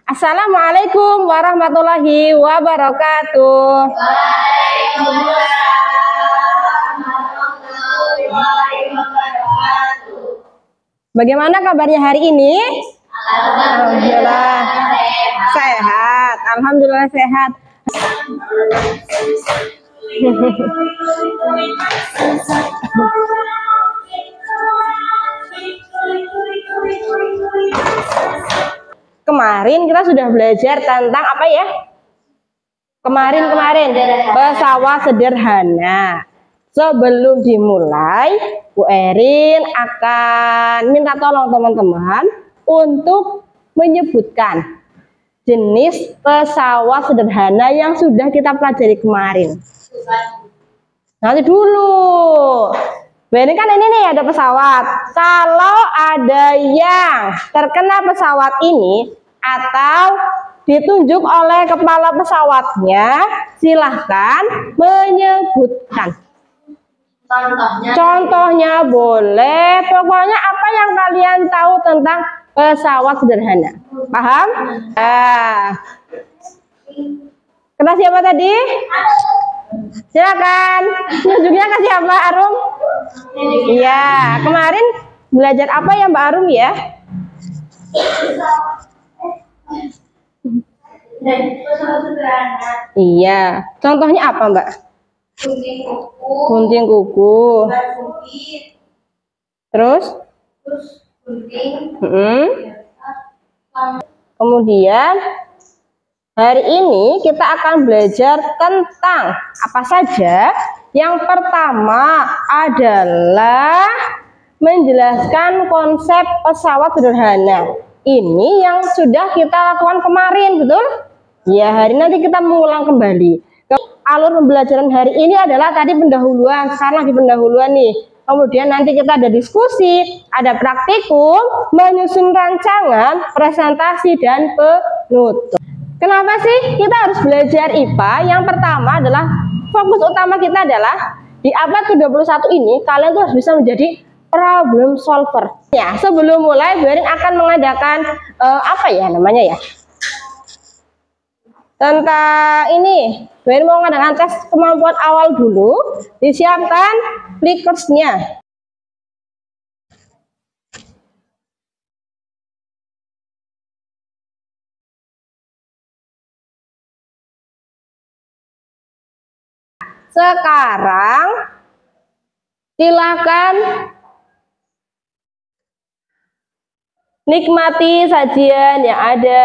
Assalamualaikum warahmatullahi wabarakatuh. Bagaimana kabarnya hari ini? Alhamdulillah sehat. Alhamdulillah sehat. Kemarin kita sudah belajar tentang apa ya? Kemarin pesawat sederhana. Sebelum dimulai, Bu Erin akan minta tolong teman-teman untuk menyebutkan jenis pesawat sederhana yang sudah kita pelajari kemarin. Nanti dulu. Ini kan ini nih ada pesawat. Kalau ada yang terkena pesawat ini atau ditunjuk oleh kepala pesawatnya, silahkan menyebutkan. Contohnya boleh. Pokoknya apa yang kalian tahu tentang pesawat sederhana. Paham? Kena siapa tadi? Silakan. Tunjuknya ke siapa, Arum? Iya, kemarin belajar apa ya Mbak Arum ya? Iya, contohnya apa Mbak? Gunting kuku. Terus? Kemudian hari ini kita akan belajar tentang apa saja. Yang pertama adalah menjelaskan konsep pesawat sederhana. Ini yang sudah kita lakukan kemarin, betul? Ya, hari nanti kita mengulang kembali. Alur pembelajaran hari ini adalah tadi pendahuluan, sekarang lagi pendahuluan nih. Kemudian nanti kita ada diskusi, ada praktikum, menyusun rancangan, presentasi, dan penutup. Kenapa sih kita harus belajar IPA? Yang pertama adalah fokus utama kita adalah di abad ke-21 ini kalian tuh harus bisa menjadi problem solver. Ya, sebelum mulai Bu Erin akan mengadakan apa ya namanya ya? Tentang ini, Bu Erin mau mengadakan tes kemampuan awal dulu. Disiapkan flickersnya. Sekarang silakan nikmati sajian yang ada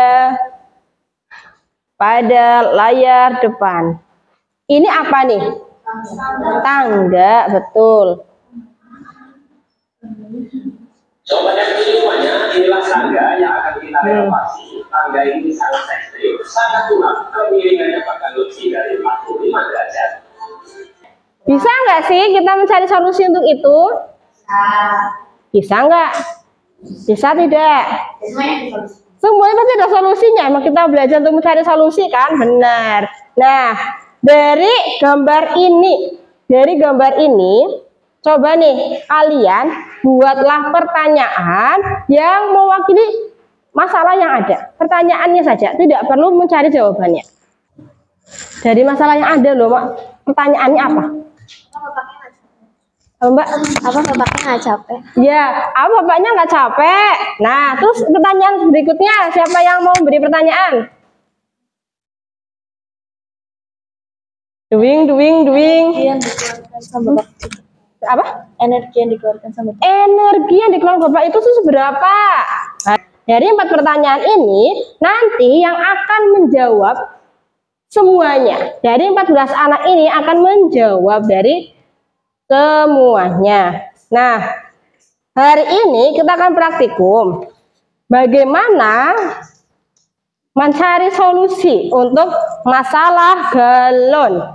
pada layar depan. Ini apa nih? Tangga, betul. Coba cek semuanya, inilah tangga yang akan kita renovasi. Tangga ini sangat ekstrim, sangat kurang. Kemiringannya bahkan lebih dari 45 derajat. Bisa nggak sih kita mencari solusi untuk itu? Bisa nggak? Bisa tidak? Semuanya pasti ada solusinya. Emang kita belajar untuk mencari solusi kan? Benar. Nah, dari gambar ini, coba nih kalian buatlah pertanyaan yang mewakili masalah yang ada. Pertanyaannya saja, tidak perlu mencari jawabannya. Dari masalah yang ada loh, Mak. Pertanyaannya apa? Mbak, apa bapaknya nggak capek? Ya, apa bapaknya nggak capek? Nah, terus pertanyaan berikutnya, siapa yang mau beri pertanyaan? Doing. Yang dikeluarkan sama bapak. Apa? Energi yang dikeluarkan sama bapak. Energi yang dikeluarkan bapak itu seberapa? Nah, dari 4 pertanyaan ini, nanti yang akan menjawab semuanya. Dari 14 anak ini akan menjawab dari semuanya. Nah, hari ini kita akan praktikum bagaimana mencari solusi untuk masalah galon.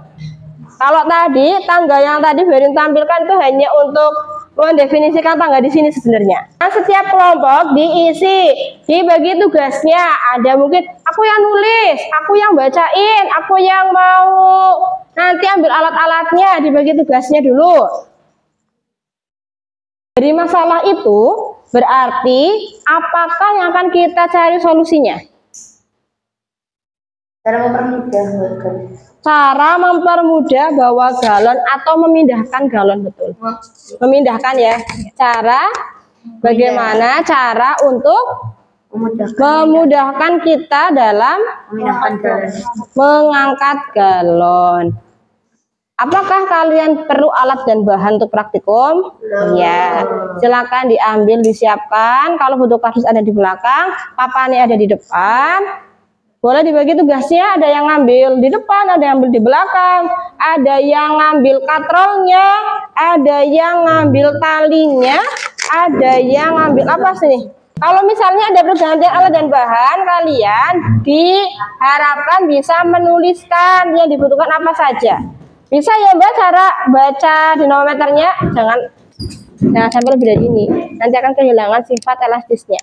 Kalau tadi tangga yang tadi Berin tampilkan itu hanya untuk mendefinisikan tangga di sini sebenarnya. Nah, setiap kelompok dibagi tugasnya. Ada mungkin aku yang nulis, aku yang bacain, aku yang mau nanti ambil alat-alatnya, dibagi tugasnya dulu. Dari masalah itu Berarti apakah yang akan kita cari solusinya? Cara mempermudah bawa galon atau memindahkan galon, betul. Memindahkan ya. Cara bagaimana cara untuk memudahkan kita dalam mengangkat galon. Apakah kalian perlu alat dan bahan untuk praktikum? Ya, silakan diambil, disiapkan. Kalau butuh kardus ada di belakang, papannya ada di depan. Boleh dibagi tugasnya, ada yang ngambil di depan, ada yang ambil di belakang, ada yang ngambil katrolnya, ada yang ngambil talinya, ada yang ngambil apa sih? Kalau misalnya ada pergantian alat dan bahan, kalian diharapkan bisa menuliskan yang dibutuhkan apa saja. Bisa ya Mbak cara baca dinamometernya, jangan sampai lebih dari ini, nanti akan kehilangan sifat elastisnya,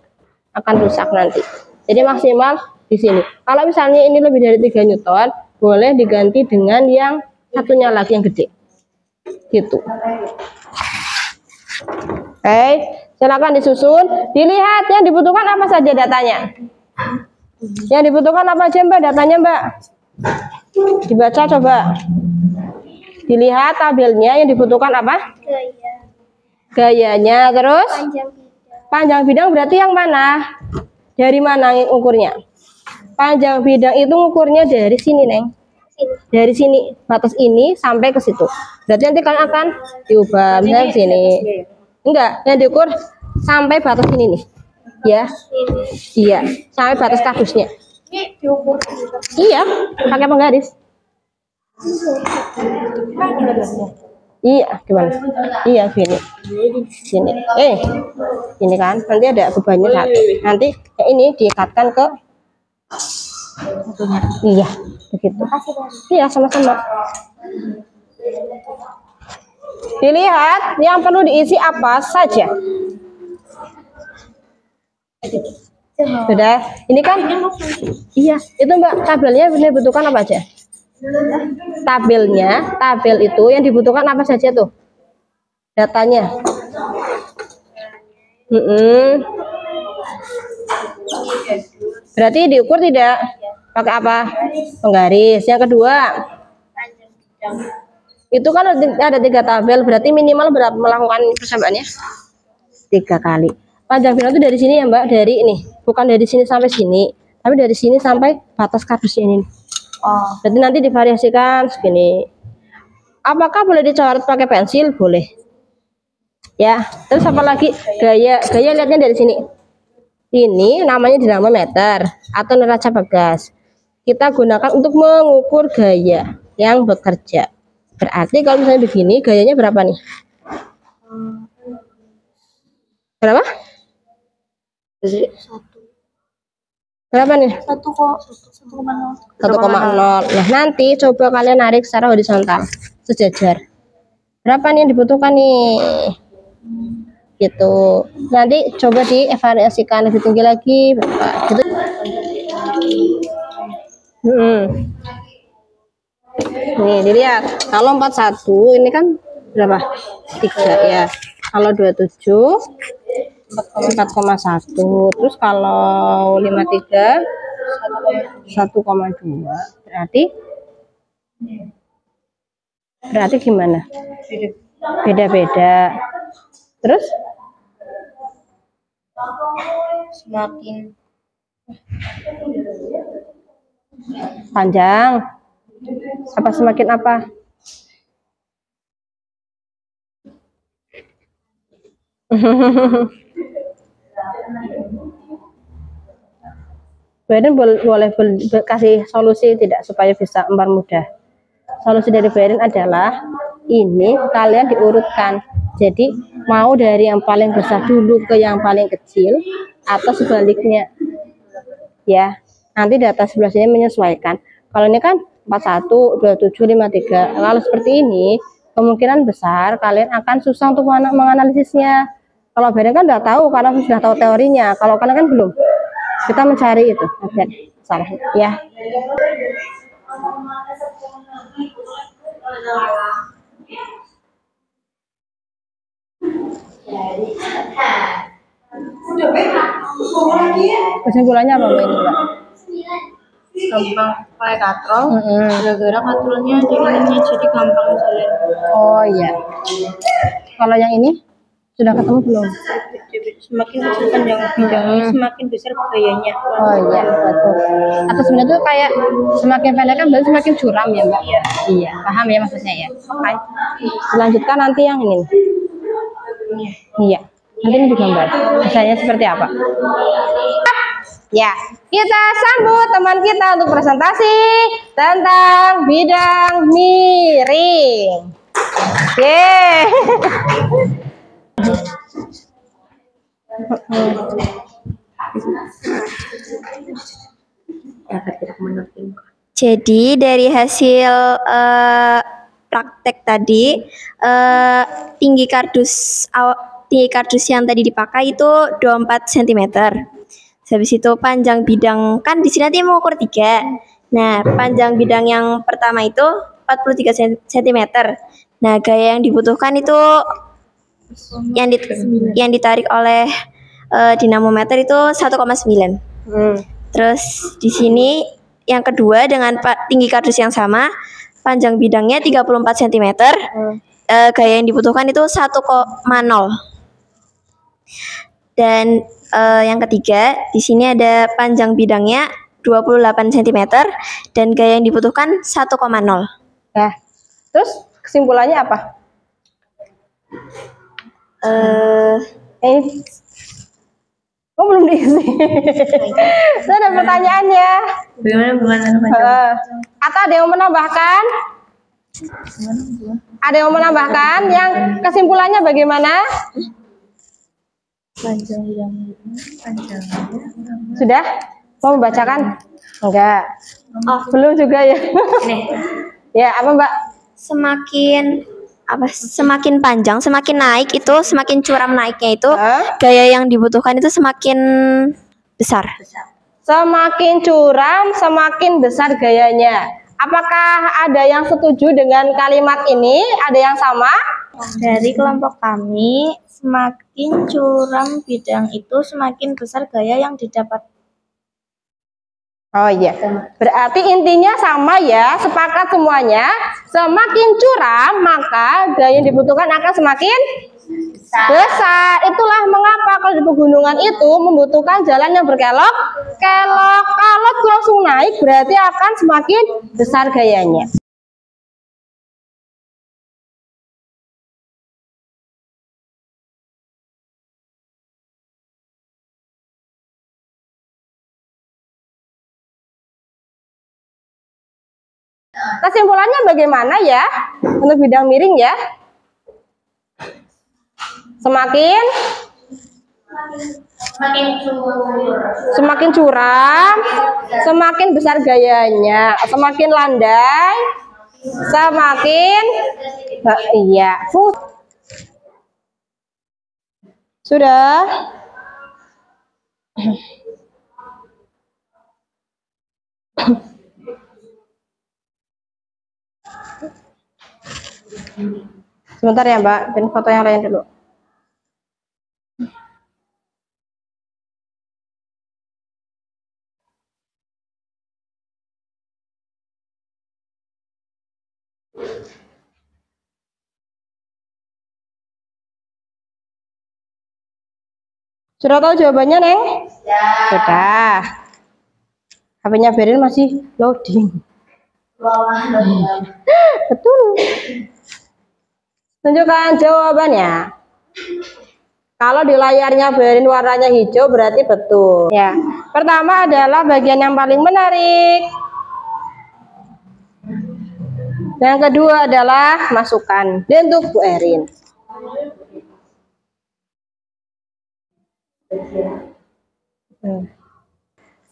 akan rusak nanti. Jadi maksimal di sini. Kalau misalnya ini lebih dari 3 Newton, boleh diganti dengan yang satunya lagi yang gede. Gitu. Oke, silakan disusun. Dilihat yang dibutuhkan apa saja datanya. Yang dibutuhkan apa aja Mbak datanya Mbak? Dibaca coba. Dilihat tabelnya yang dibutuhkan apa? Gayanya, terus panjang bidang berarti yang mana? Dari mana ukurnya? Panjang bidang itu ukurnya dari sini, Neng. Dari sini, batas ini sampai ke situ. Berarti nanti kalian akan diubah misalnya sini. Enggak, yang diukur sampai batas ini nih. Ya. Iya, sampai batas kardusnya. Iya, pakai penggaris. Iya, gimana? Iya, gini. Sini. Ini kan nanti ada bebannya satu. Nanti ini diikatkan ke iya, begitu. Iya, sama-sama. Dilihat yang perlu diisi apa saja. Sudah. Ini kan iya, itu Mbak, tabelnya dibutuhkan apa aja? Tabel itu yang dibutuhkan apa saja tuh? Datanya. Berarti diukur tidak pakai apa? Penggaris. Yang kedua, itu kan ada 3 tabel, berarti minimal berapa melakukan persampaannya? 3 kali. Panjang bidang itu dari sini ya Mbak, dari ini, bukan dari sini sampai sini, tapi dari sini sampai batas kardusnya ini. Oh, berarti nanti divariasikan segini. Apakah boleh dicoret pakai pensil? Boleh. Ya, terus apa lagi? Gaya lihatnya dari sini. Ini namanya dinamometer atau neraca bagas. Kita gunakan untuk mengukur gaya yang bekerja. Berarti kalau misalnya begini, gayanya berapa nih? Berapa? 1. Berapa nih? 1,0. Nah, nanti coba kalian narik secara horizontal, sejajar. Berapa nih yang dibutuhkan nih? Gitu. Nanti coba dievaluasikan lebih tinggi lagi berapa gitu. Nih, dilihat. Kalau 41 ini kan berapa? 3 ya. Kalau 27 4,1. Terus kalau 53 1,2. Berarti gimana? Beda-beda. Terus semakin panjang apa semakin apa? Beren boleh kasih solusi tidak supaya bisa mempermudah. Solusi dari Beren adalah ini kalian diurutkan. Jadi mau dari yang paling besar dulu ke yang paling kecil atau sebaliknya. Ya, nanti data sebelah sini menyesuaikan. Kalau ini kan 41, 27, 53. Kalau seperti ini, kemungkinan besar kalian akan susah untuk menganalisisnya. Kalau Beren kan udah tahu karena sudah tahu teorinya. Kalau kalian kan belum. Kita mencari itu. Salah ya. Kesimpulannya apa Mbak ini Mbak? Gampang pakai katrol. Gara-gara katrolnya diinginnya jadi gampang jalan. Oh iya. Kalau yang ini sudah ketemu belum? Semakin kecil panjang bidangnya, semakin besar gayanya. Oh iya betul. Atau sebenarnya tuh kayak semakin pendek kan berarti semakin curam ya Mbak? Iya. Paham ya maksudnya ya. Oke. Selanjutkan nanti yang ini. Iya. Nanti ini digambar. Misalnya seperti apa? Ya, kita sambut teman kita untuk presentasi tentang bidang miring. Yeay. Jadi dari hasil praktek tadi, tinggi kardus yang tadi dipakai itu 24 cm. Habis itu panjang bidang, kan di sini nanti mau ukur 3. Nah, panjang bidang yang pertama itu 43 cm. Nah, gaya yang dibutuhkan itu yang ditarik oleh dinamometer itu 1,9. Terus di sini yang kedua dengan tinggi kardus yang sama, panjang bidangnya 34 cm. Gaya yang dibutuhkan itu 1,0. Dan yang ketiga, di sini ada panjang bidangnya 28 cm dan gaya yang dibutuhkan 1,0. Nah, terus kesimpulannya apa? Oh belum diisi. Saya ada pertanyaannya. Atau ada yang menambahkan? Ada yang menambahkan? Yang kesimpulannya bagaimana? Sudah? Mau membacakan? Enggak. Belum juga ya. Ya, apa Mbak? Semakin panjang, semakin naik itu, semakin curam naiknya itu, gaya yang dibutuhkan itu semakin besar. Semakin curam, semakin besar gayanya. Apakah ada yang setuju dengan kalimat ini? Ada yang sama? Dari kelompok kami, semakin curam bidang itu, semakin besar gaya yang didapat. Oh iya, berarti intinya sama ya, sepakat semuanya. Semakin curam, maka gaya yang dibutuhkan akan semakin besar. Itulah mengapa kalau di pegunungan itu membutuhkan jalan yang berkelok-kelok. Kalau langsung naik, berarti akan semakin besar gayanya. Kesimpulannya bagaimana ya untuk bidang miring ya? Semakin curam, semakin besar gayanya, semakin landai, semakin iya. Sudah. Sebentar ya Mbak, dan foto yang lain dulu. Sudah tahu jawabannya, Neng? Ya. Sudah. HP-nya Berin masih loading. Betul. Tunjukkan jawabannya. Kalau di layarnya Berin warnanya hijau berarti betul. Ya. Pertama adalah bagian yang paling menarik. Yang kedua adalah masukan. Dan untuk Bu Erin.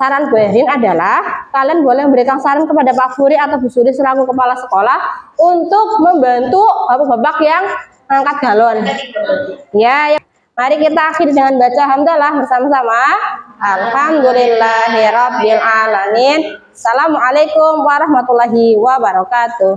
Saran Bu Erin adalah kalian boleh memberikan saran kepada Pak Furi atau Bu Suri selaku kepala sekolah untuk membantu bapak-bapak yang angkat galon. Ya, mari kita akhiri dengan baca hamdalah bersama-sama. Alhamdulillahirabbil alamin. Assalamualaikum warahmatullahi wabarakatuh.